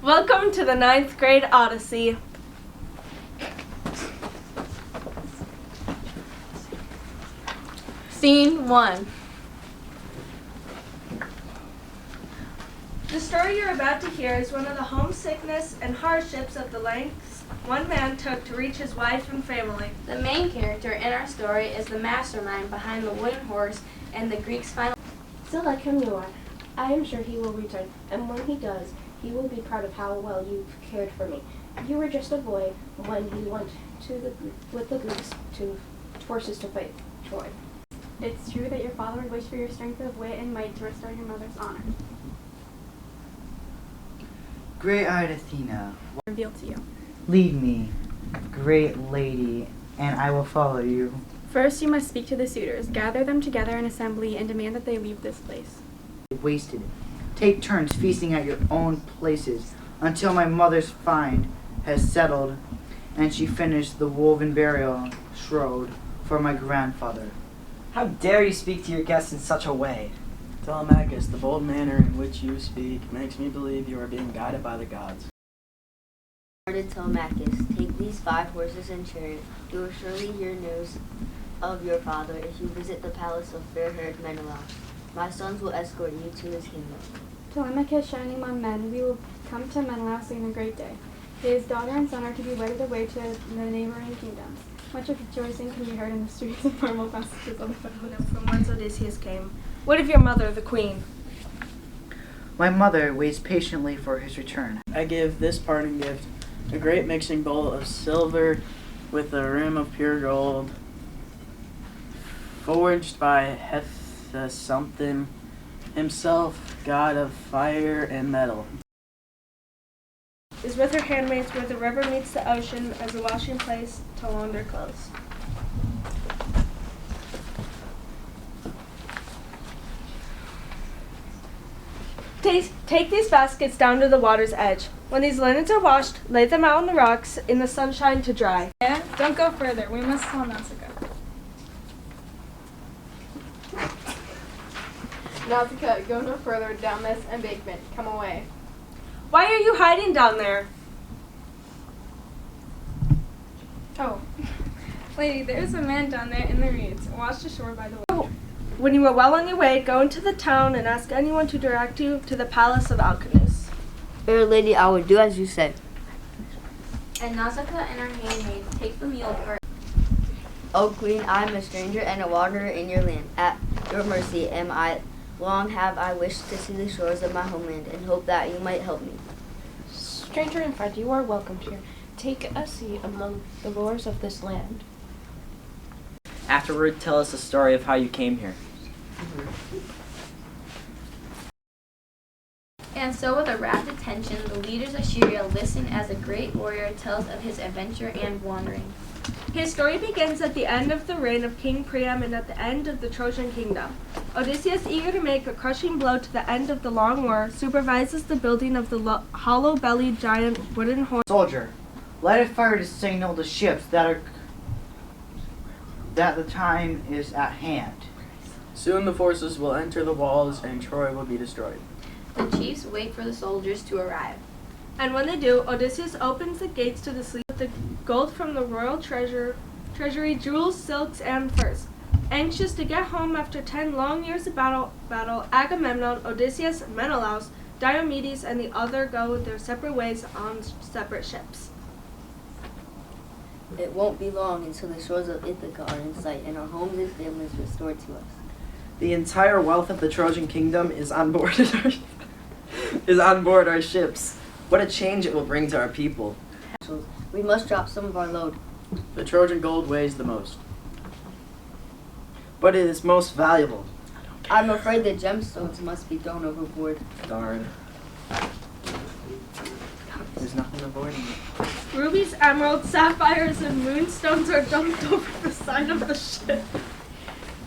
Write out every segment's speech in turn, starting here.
Welcome to the 9th grade Odyssey. Scene 1. The story you're about to hear is one of the homesickness and hardships of the lengths one man took to reach his wife and family. The main character in our story is the mastermind behind the wooden horse and the Greek's final. So like him you are. I am sure he will return, and when he does, he will be proud of how well you've cared for me. You were just a boy when he went with the Greeks to forces to fight Troy. It's true that your father would wish for your strength of wit and might to restore your mother's honor. Great-eyed Athena, Revealed to you. lead me, great lady, and I will follow you. First, you must speak to the suitors, gather them together in assembly, and demand that they leave this place. Wasted. Take turns feasting at your own places until my mother's find has settled and she finished the woven burial shroud for my grandfather. How dare you speak to your guests in such a way? Telemachus, the bold manner in which you speak makes me believe you are being guided by the gods. Telemachus, take these 5 horses and chariot. You will surely hear news of your father if you visit the palace of fair-haired Menelaus. My sons will escort you to his kingdom. Telemachus, shining among men, we will come to Menelaus in a great day. His daughter and son are to be wedded away to the neighboring kingdoms. Much of rejoicing can be heard in the streets and formal passages of the battle. From whence Odysseus came. What of your mother, the queen? My mother waits patiently for his return. I give this parting gift, a great mixing bowl of silver with a rim of pure gold, forged by Something himself, god of fire and metal. Is with her handmaids where the river meets the ocean as a washing place to launder clothes. Take these baskets down to the water's edge. When these linens are washed, lay them out on the rocks in the sunshine to dry. Yeah? Don't go further. We must tell Nausicaa. Nausicaa, go no further down this embankment. Come away. Why are you hiding down there? Oh. Lady, there is a man down there in the reeds, washed ashore by the water. When you are well on your way, go into the town and ask anyone to direct you to the palace of Alcinous. Fair lady, I will do as you say. And Nausicaa and her handmaids take the mule cart. O queen, I am a stranger and a wanderer in your land. At your mercy am I. Long have I wished to see the shores of my homeland and hope that you might help me. Stranger and friend, you are welcome here. Take a seat among the lords of this land. Afterward, tell us the story of how you came here. And so with a rapt attention, the leaders of Syria listen as a great warrior tells of his adventure and wandering. His story begins at the end of the reign of King Priam and at the end of the Trojan kingdom. Odysseus, eager to make a crushing blow to the end of the long war, supervises the building of the hollow-bellied giant wooden horse. Soldier, light a fire to signal the ships that the time is at hand. Soon the forces will enter the walls and Troy will be destroyed. The chiefs wait for the soldiers to arrive. And when they do, Odysseus opens the gates to the sleep with the gold from the royal treasury, jewels, silks, and furs. Anxious to get home after 10 long years of battle, Agamemnon, Odysseus, Menelaus, Diomedes, and the other go their separate ways on separate ships. It won't be long until the shores of Ithaca are in sight and our homes and families restored to us. The entire wealth of the Trojan kingdom is on board our ships. What a change it will bring to our people. We must drop some of our load. The Trojan gold weighs the most, but it is most valuable. I'm afraid the gemstones must be thrown overboard. Darn. There's nothing avoiding it. Rubies, emeralds, sapphires, and moonstones are dumped over the side of the ship.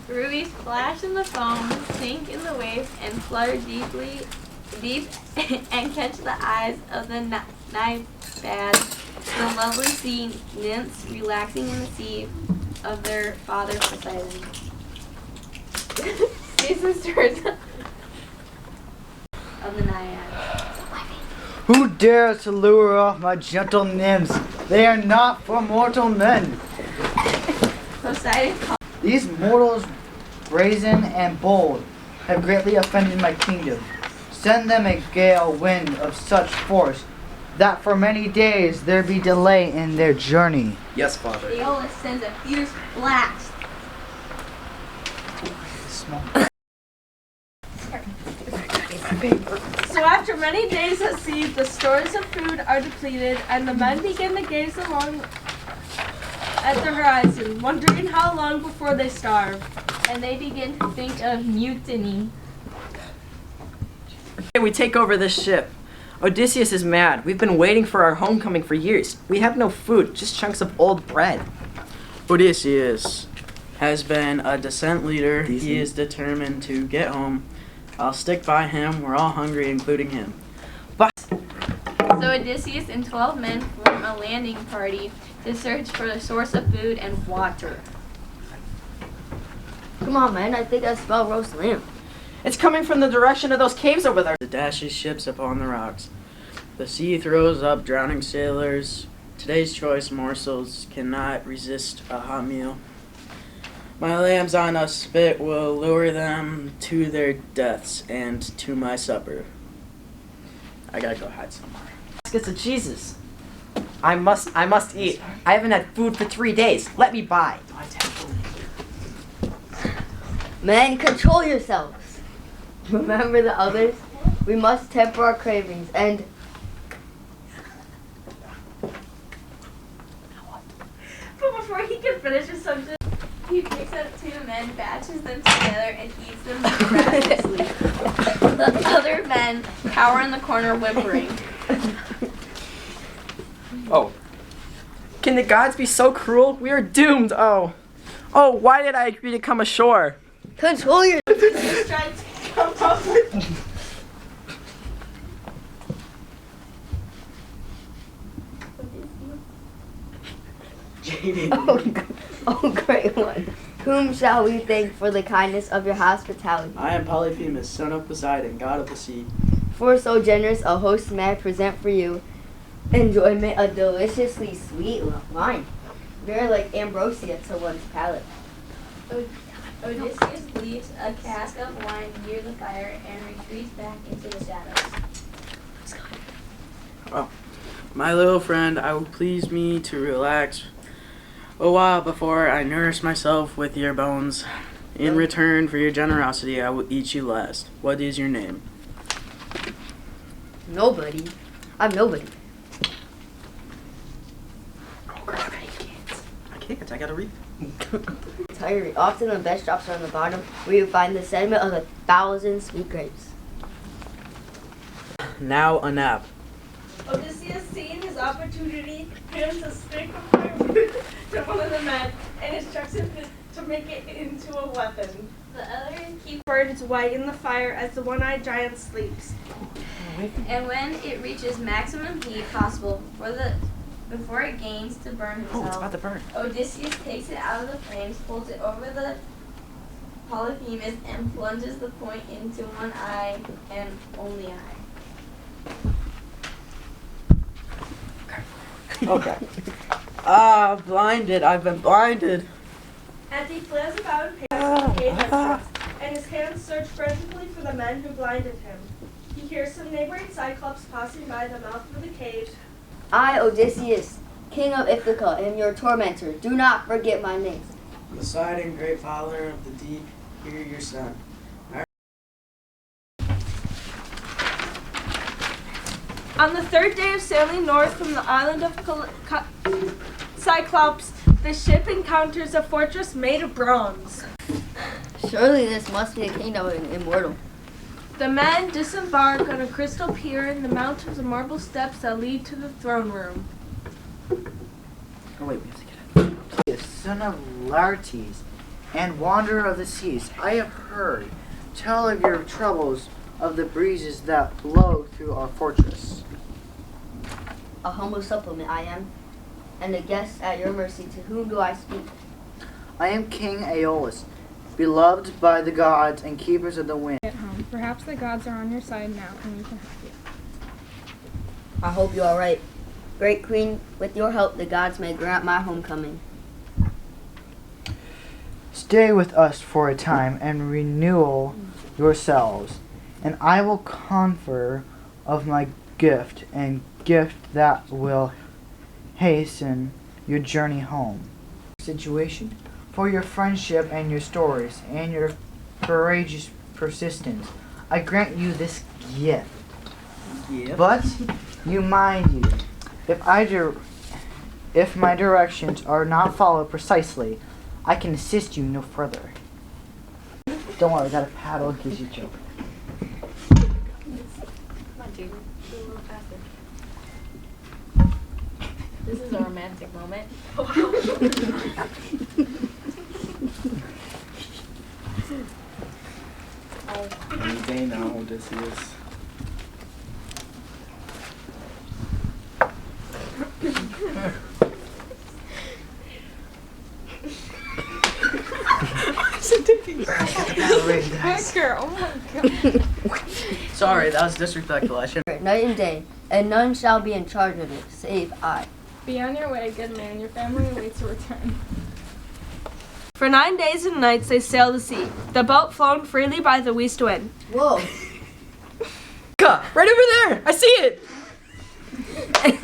Rubies splash in the foam, sink in the waves, and flutter deep and catch the eyes of the naiads, the lovely sea nymphs relaxing in the sea of their father Poseidon. These sisters of the naiads. Who dares to lure off my gentle nymphs? They are not for mortal men. Poseidon called. These mortals, brazen and bold, have greatly offended my kingdom. Send them a gale wind of such force that for many days there be delay in their journey. Yes, Father. Aeolus sends a fierce blast. So after many days at sea, the stores of food are depleted, and the men begin to gaze along at the horizon, wondering how long before they starve. And they begin to think of mutiny. We take over this ship. Odysseus is mad. We've been waiting for our homecoming for years. We have no food, just chunks of old bread. Odysseus has been a descent leader. He is determined to get home. I'll stick by him. We're all hungry, including him. So Odysseus and 12 men form a landing party to search for a source of food and water. Come on, man. I think I smell roast lamb. It's coming from the direction of those caves over there. The dashes ships upon the rocks. The sea throws up drowning sailors. Today's choice morsels cannot resist a hot meal. My lambs on a spit will lure them to their deaths and to my supper. I gotta go hide somewhere. Baskets of cheeses. I must eat. I haven't had food for 3 days. Let me buy. Men, control yourselves. Remember the others? We must temper our cravings and... But before he can finish his sentence, he picks up 2 men, batches them together, and eats them ravenously. The other men cower in the corner whimpering. Oh. Can the gods be so cruel? We are doomed. Oh, why did I agree to come ashore? Control your... Oh, great one. Whom shall we thank for the kindness of your hospitality? I am Polyphemus, son of Poseidon, god of the sea. For so generous a host may I present for you enjoyment a deliciously sweet wine, very like ambrosia to one's palate. Odysseus leaves a cask of wine near the fire and retreats back into the shadows. My little friend, I will please me to relax a while before I nourish myself with your bones. In return for your generosity, I will eat you last. What is your name? Nobody. I'm nobody. Oh crap, I can't. I gotta read. Tiring. Often the best drops are on the bottom, where you find the sediment of 1,000 sweet grapes. Now a nap. Odysseus, seeing his opportunity, hands a stick of firewood to one of the men and instructs him to make it into a weapon. The other keeps, Burns white in the fire as the one-eyed giant sleeps. and when it reaches maximum heat possible before it gains to burn Oh, it's about himself, to burn. Odysseus takes it out of the flames, pulls it over the Polyphemus, and plunges the point into one eye and only eye. Okay. Blinded. I've been blinded. As he flails about in pain, the cave entrance, and his hands search frantically for the men who blinded him. He hears some neighboring Cyclops passing by the mouth of the cave. I, Odysseus, king of Ithaca, am your tormentor. Do not forget my name. Poseidon, great father of the deep, hear your son. On the 3rd day of sailing north from the island of Cyclops, the ship encounters a fortress made of bronze. Surely this must be a kingdom of an immortal. The men disembark on a crystal pier and the mount of the marble steps that lead to the throne room. Oh wait, we have to get it. Son of Laertes and wanderer of the seas, I have heard tell of your troubles of the breezes that blow through our fortress. A humble supplement I am, and a guest at your mercy. To whom do I speak? I am King Aeolus, beloved by the gods and keepers of the wind. At home. Perhaps the gods are on your side now and we can help you. I hope you are right. Great Queen, with your help, the gods may grant my homecoming. Stay with us for a time and renew yourselves, and I will confer of my gift and gift that will hasten your journey home. Situation for your friendship and your stories and your courageous persistence, I grant you this gift. But you mind you, if my directions are not followed precisely, I can assist you no further. Don't worry, I got a paddle in case you choke. Come on, Jaden. Do a little faster. This is a romantic moment. Any day now, Odysseus. Sorry, that was disrespectful. I shouldn't. Night and day, and none shall be in charge of it, save I. Be on your way, good man. Your family awaits your return. For 9 days and nights they sailed the sea, the boat flown freely by the west wind. Whoa! Right over there! I see it!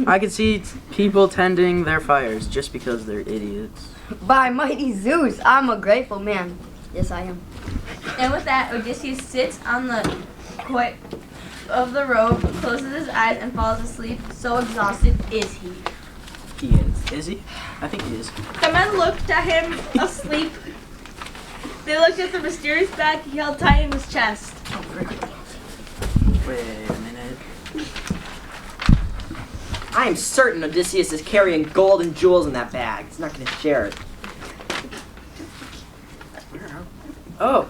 I can see people tending their fires just because they're idiots. By mighty Zeus, I'm a grateful man. Yes, I am. And with that, Odysseus sits on the quoit of the robe, closes his eyes, and falls asleep. So exhausted is he. He is. Is he? I think he is. The men looked at him asleep. They looked at the mysterious bag he held tight in his chest. Wait a minute. I am certain Odysseus is carrying gold and jewels in that bag. He's not going to share it. Oh,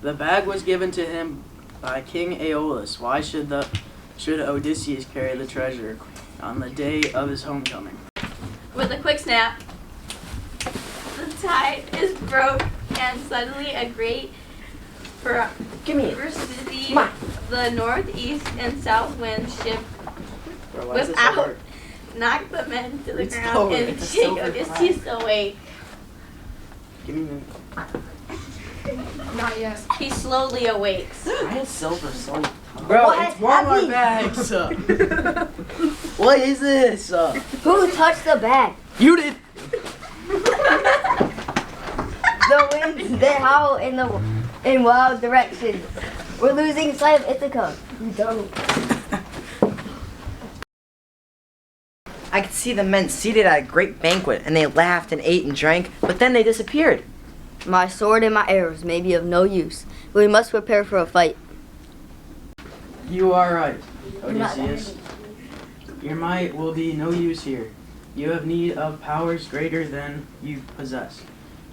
the bag was given to him by King Aeolus. Why should Odysseus carry the treasure on the day of his homecoming? With a quick snap, the tide is broke, and suddenly a great Give me it. ferocity, Come on. the northeast and south winds shift Bro, why is whip it so out, hard? knock the men to the It's ground, lower. and It's a shake silver Odysseus awake. Give me Not yet. He slowly awakes. Why is silver so tough? Bro, What it's one of our happened? bags. What is this? Who touched the bag? You did. The winds, they howl in wild directions. We're losing sight of Ithaca. You don't. I could see the men seated at a great banquet, and they laughed and ate and drank, but then they disappeared. My sword and my arrows may be of no use. We must prepare for a fight. You are right, Odysseus. Your might will be no use here. You have need of powers greater than you possess.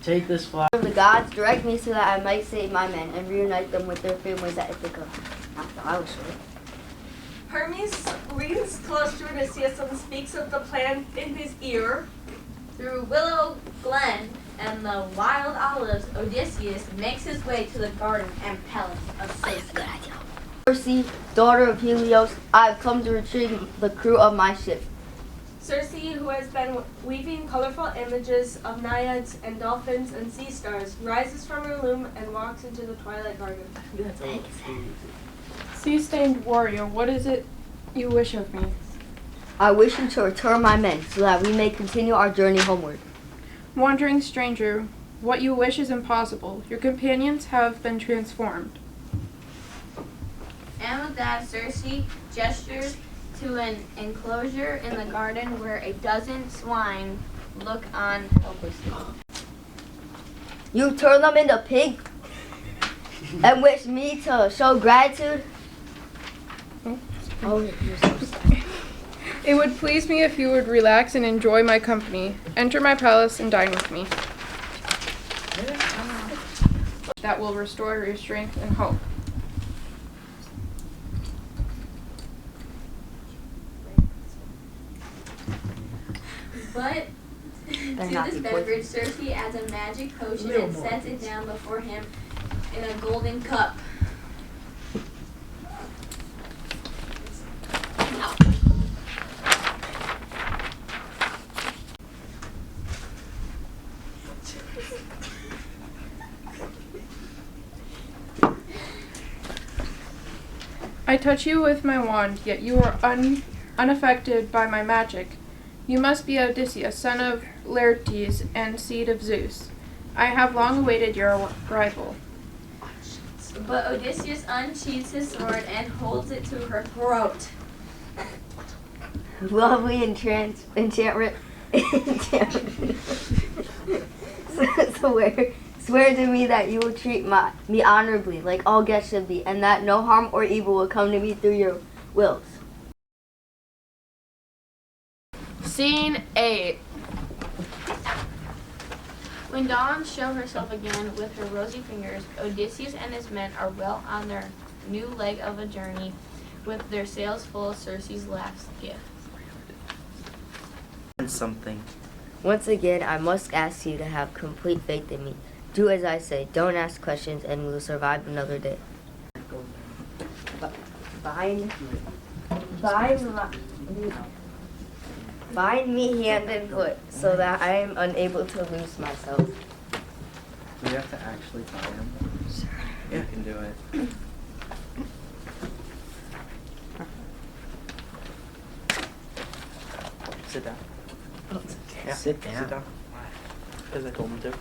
Take this flag. The gods direct me so that I might save my men and reunite them with their families at Ithaca. After I was sure. Hermes leans close to Odysseus and speaks of the plan in his ear. Through Willow Glen and the wild olives, Odysseus makes his way to the garden and palace of Circe. Circe, daughter of Helios, I have come to retrieve the crew of my ship. Circe, who has been weaving colorful images of naiads and dolphins and sea stars, rises from her loom and walks into the twilight garden. Sea-stained warrior, what is it you wish of me? I wish you to return my men so that we may continue our journey homeward. Wandering stranger, what you wish is impossible. Your companions have been transformed. And with that, Circe gestures to an enclosure in the garden where a dozen swine look on helplessly. You turn them into pigs and wish me to show gratitude? Oh, you're so sad. It would please me if you would relax and enjoy my company. Enter my palace and dine with me. That will restore your strength and hope. But to not this be beverage, Circe adds a magic potion and sets it down before him in a golden cup. I touch you with my wand, yet you are unaffected by my magic. You must be Odysseus, son of Laertes and seed of Zeus. I have long awaited your arrival. But Odysseus unsheathes his sword and holds it to her throat. Lovely enchantment. Swear to me that you will treat me honorably, like all guests should be, and that no harm or evil will come to me through your wills. Scene 8. When dawn shows herself again with her rosy fingers, Odysseus and his men are well on their new leg of a journey with their sails full of Circe's last gift. And something. Once again, I must ask you to have complete faith in me. Do as I say, don't ask questions, and we will survive another day. Bind me hand and foot, so that I am unable to loose myself. Do we have to actually tie him? Yeah. You can do it. Sit down. Yeah. Sit down. Sit down. Because I told him to.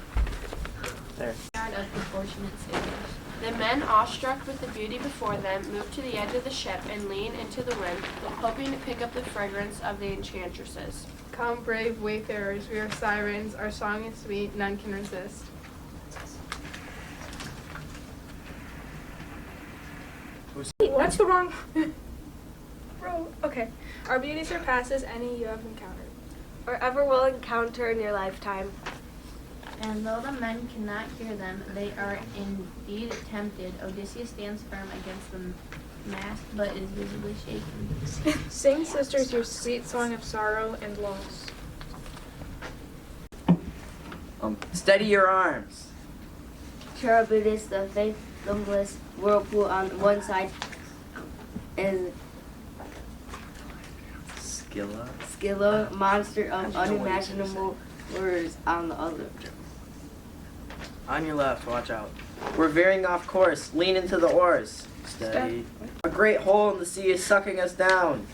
There. Yard of the fortunate sailors. The men, awestruck with the beauty before them, move to the edge of the ship and lean into the wind, hoping to pick up the fragrance of the enchantresses. Come, brave wayfarers, we are sirens. Our song is sweet, none can resist. What's the wrong? Bro, okay. Our beauty surpasses any you have encountered, or ever will encounter in your lifetime. And though the men cannot hear them, they are indeed tempted. Odysseus stands firm against the mast, but is visibly shaken. Sing, sisters, your sweet song of sorrow and loss. Steady your arms. Charybdis, the fathomless whirlpool on one side, and Scylla, monster of unimaginable horrors, on the other. On your left, watch out. We're veering off course. Lean into the oars. Steady. A great hole in the sea is sucking us down.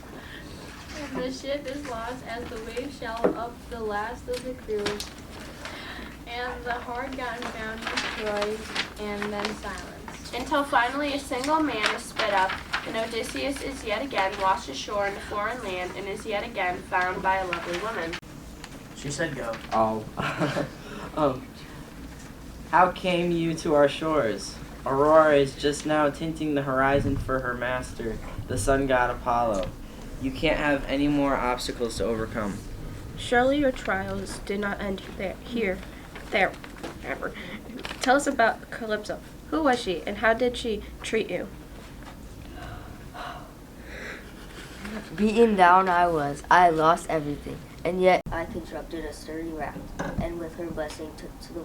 The ship is lost as the waves shallow up the last of the crew, and the hard gotten found destroyed, and then silence. Until finally a single man is spit up, and Odysseus is yet again washed ashore in a foreign land, and is yet again found by a lovely woman. She said go. Oh. How came you to our shores? Aurora is just now tinting the horizon for her master, the sun god Apollo. You can't have any more obstacles to overcome. Surely your trials did not end here. Tell us about Calypso. Who was she, and how did she treat you? Beaten down I was. I lost everything. And yet I constructed a sturdy raft, and with her blessing took to the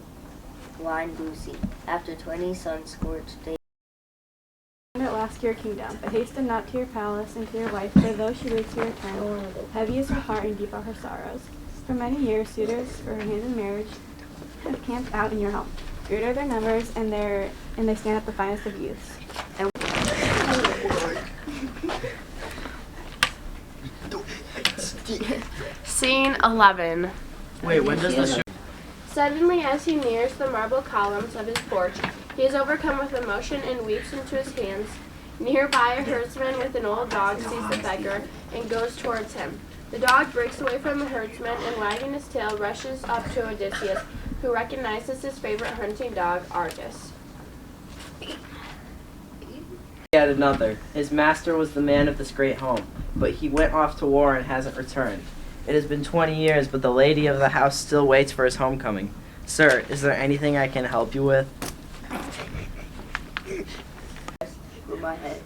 wine blue sea. After 20 sun-scorched days, At last to your kingdom, but hasten not to your palace and to your wife, for though she waits your return, heavy is her heart and deep are her sorrows. For many years, suitors for her hand in marriage have camped out in your home. Great are their numbers, and they stand up the finest of youths. Scene 11. Wait, when does the show? Suddenly, as he nears the marble columns of his porch, he is overcome with emotion and weeps into his hands. Nearby, a herdsman with an old dog sees the beggar and goes towards him. The dog breaks away from the herdsman and, wagging his tail, rushes up to Odysseus, who recognizes his favorite hunting dog, Argus. Yet another. His master was the man of this great home, but he went off to war and hasn't returned. It has been 20 years, but the lady of the house still waits for his homecoming. Sir, is there anything I can help you with? my head.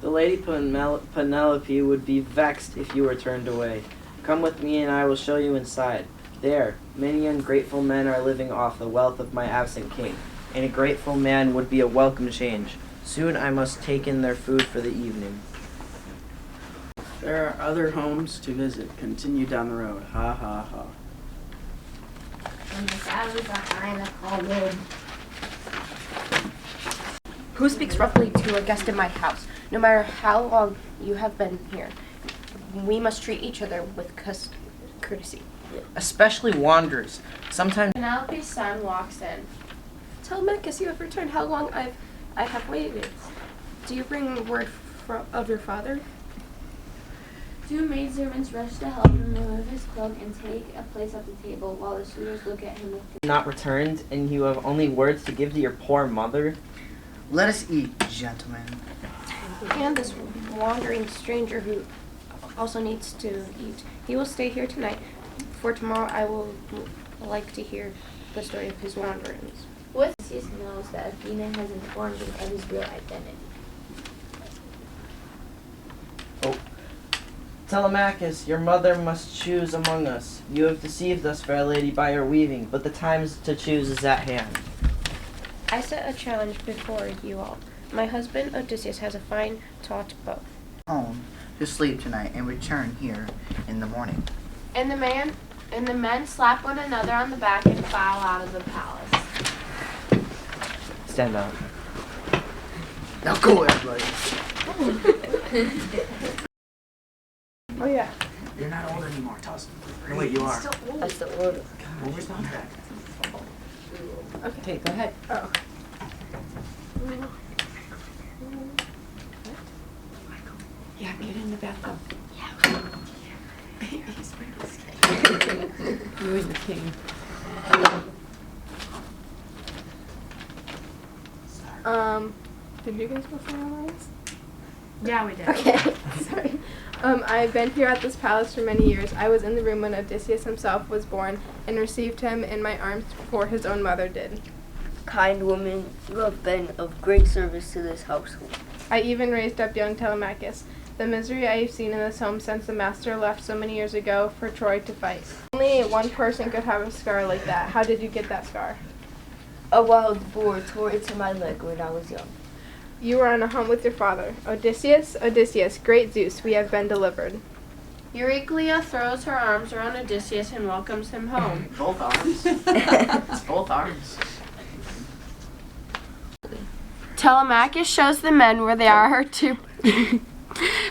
The lady Penelope would be vexed if you were turned away. Come with me and I will show you inside. There, many ungrateful men are living off the wealth of my absent king, and a grateful man would be a welcome change. Soon I must take in their food for the evening. There are other homes to visit. Continue down the road. Ha ha ha. And the shadows behind the cold wind. Who speaks roughly to a guest in my house? No matter how long you have been here, we must treat each other with courtesy. Especially wanderers. Sometimes Penelope's son walks in. Telemachus, you have returned. How long I have waited. Do you bring word of your father? Two maidservants rush to help him remove his cloak and take a place at the table while the suitors look at him with not returned, and you have only words to give to your poor mother. Let us eat, gentlemen. And this wandering stranger who also needs to eat. He will stay here tonight. For tomorrow I will like to hear the story of his wanderings. Odysseus knows that Athena has informed him of his real identity. Telemachus, your mother must choose among us. You have deceived us, fair lady, by your weaving, but the time to choose is at hand. I set a challenge before you all. My husband Odysseus has a fine taut bow. Home to sleep tonight and return here in the morning. And the men slap one another on the back and file out of the palace. Stand up. Now go, everybody. Oh yeah. You're not old anymore, Tusk. No, wait, you are. That's the order. Well, where's the hunchback? Okay, go ahead. Oh. Yeah, get in the bathtub. You was the king. Did you guys go for lines? Yeah, we did. Okay, sorry. I've been here at this palace for many years. I was in the room when Odysseus himself was born and received him in my arms before his own mother did. Kind woman, you have been of great service to this household. I even raised up young Telemachus. The misery I have seen in this home since the master left so many years ago for Troy to fight. Only one person could have a scar like that. How did you get that scar? A wild boar tore into my leg when I was young. You were on a hunt with your father. Odysseus, Odysseus, great Zeus, we have been delivered. Euryclea throws her arms around Odysseus and welcomes him home. Both arms. It's both arms. Telemachus shows the men where they are to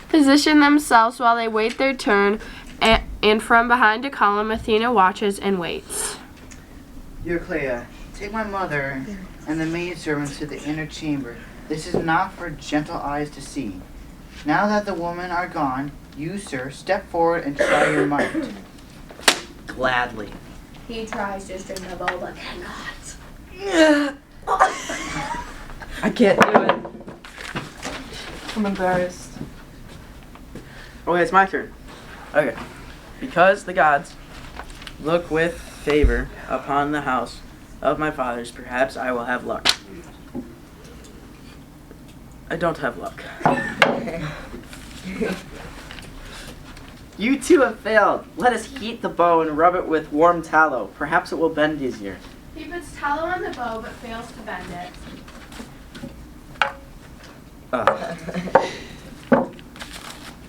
position themselves while they wait their turn, and from behind a column Athena watches and waits. Euryclea, take my mother and the maidservants to the inner chamber. This is not for gentle eyes to see. Now that the women are gone, you, sir, step forward and try your might. Gladly. He tries to string the bow but cannot. I can't do it. I'm embarrassed. Okay, it's my turn. Okay. Because the gods look with favor upon the house of my fathers, perhaps I will have luck. I don't have luck. You two have failed. Let us heat the bow and rub it with warm tallow. Perhaps it will bend easier. He puts tallow on the bow but fails to bend it.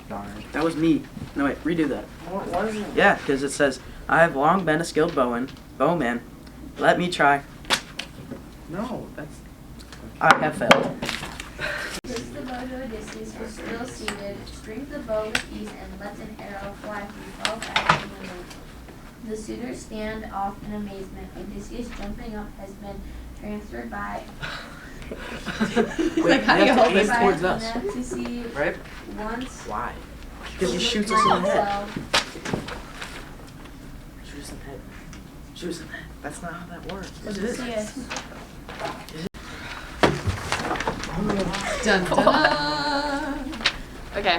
Darn. That was me. No, wait, redo that. What was it? Yeah, because it says, I have long been a skilled bowman. Let me try. No, that's... I have failed. Puts the bow to Odysseus, who is still seated, strings the bow with ease, and lets an arrow fly through 12 eyes in the wind. The suitors stand off in amazement. Odysseus, jumping up, has been transferred by Wait, how do you hold aim this towards us, Athena to see right? once Why? Because he shoots us in the head. Shoot us in the head. Shoot us in the head. That's not how that works. Yes, it is. Odysseus. Dun, dun, dun. Okay.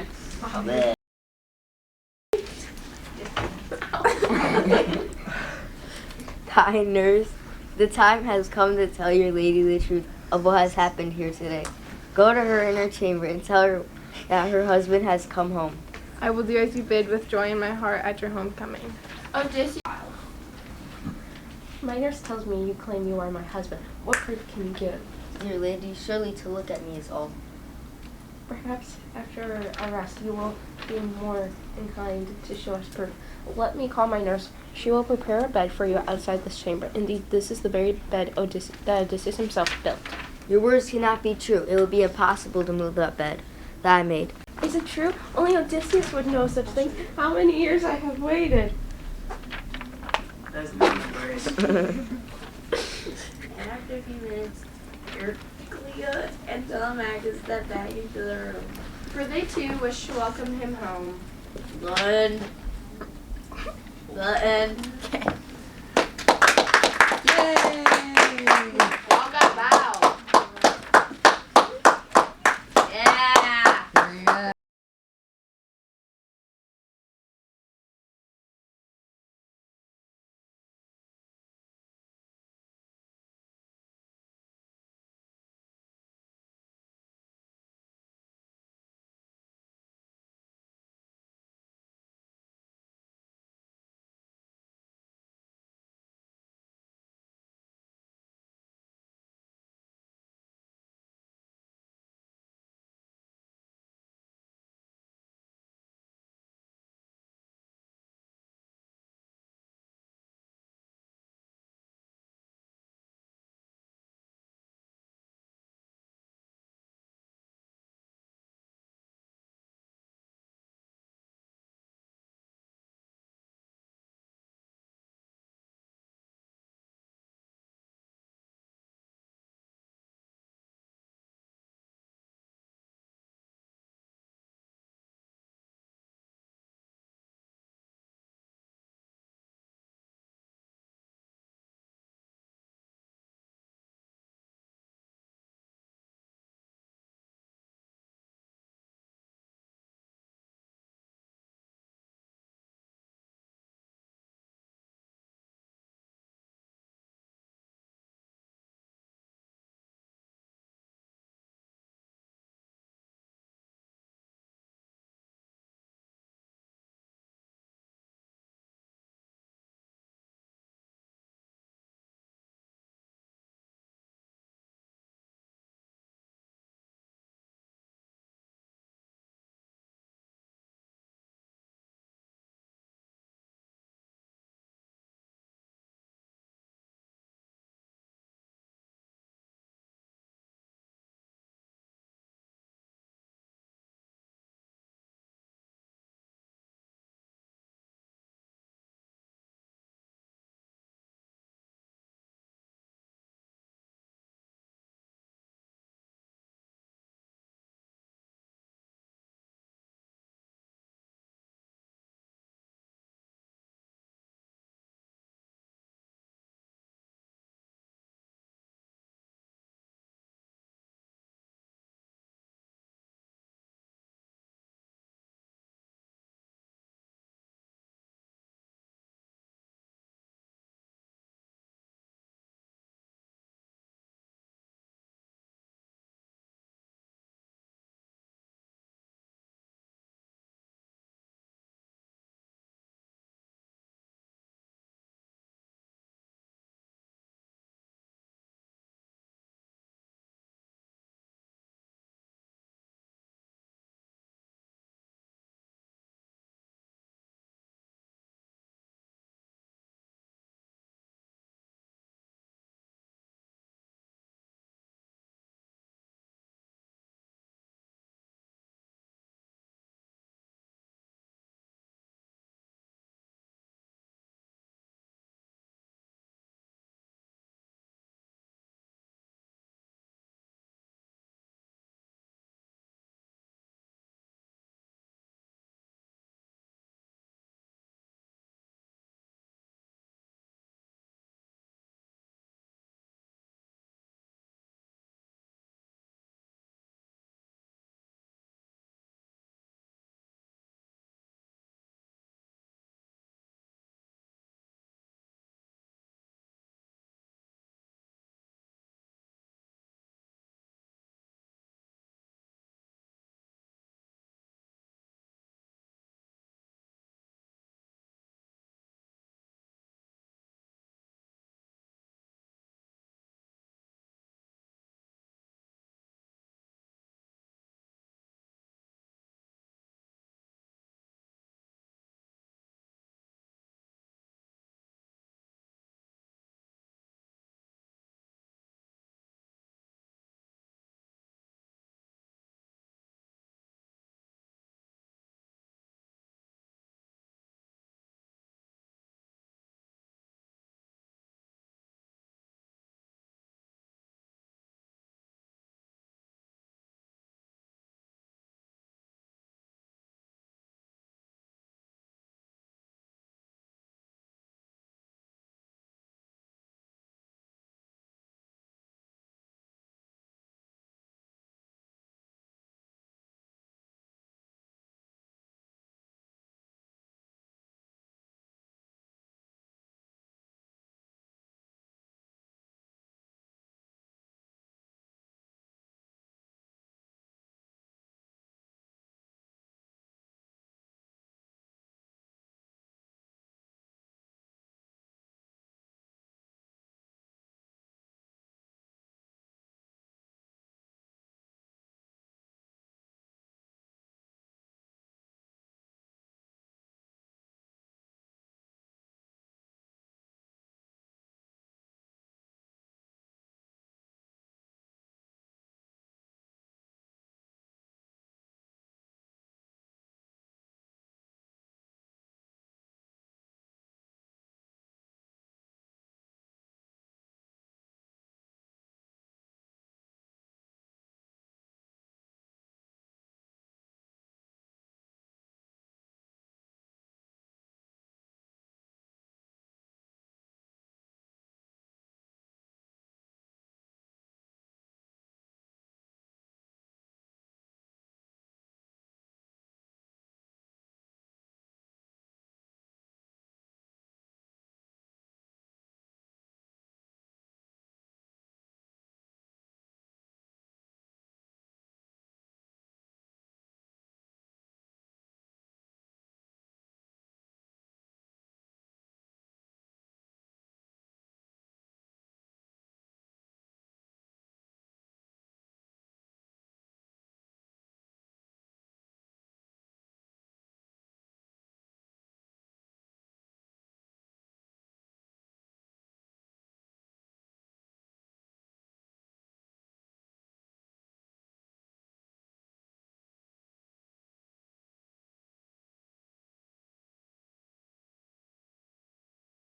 Kind nurse, the time has come to tell your lady the truth of what has happened here today. Go to her in her chamber and tell her that her husband has come home. I will do as you bid with joy in my heart at your homecoming. Odysseus. My nurse tells me you claim you are my husband. What proof can you give? Dear lady, surely to look at me is all. Perhaps after our rest you will be more inclined to show us proof. Let me call my nurse. She will prepare a bed for you outside this chamber. Indeed, this is the very bed that Odysseus himself built. Your words cannot be true. It would be impossible to move that bed that I made. Is it true? Only Odysseus would know such things. How many years I have waited. That's not worse. And after a few minutes, Cleo and Telemachus stepped back into the room. For they too wish to welcome him home. The end.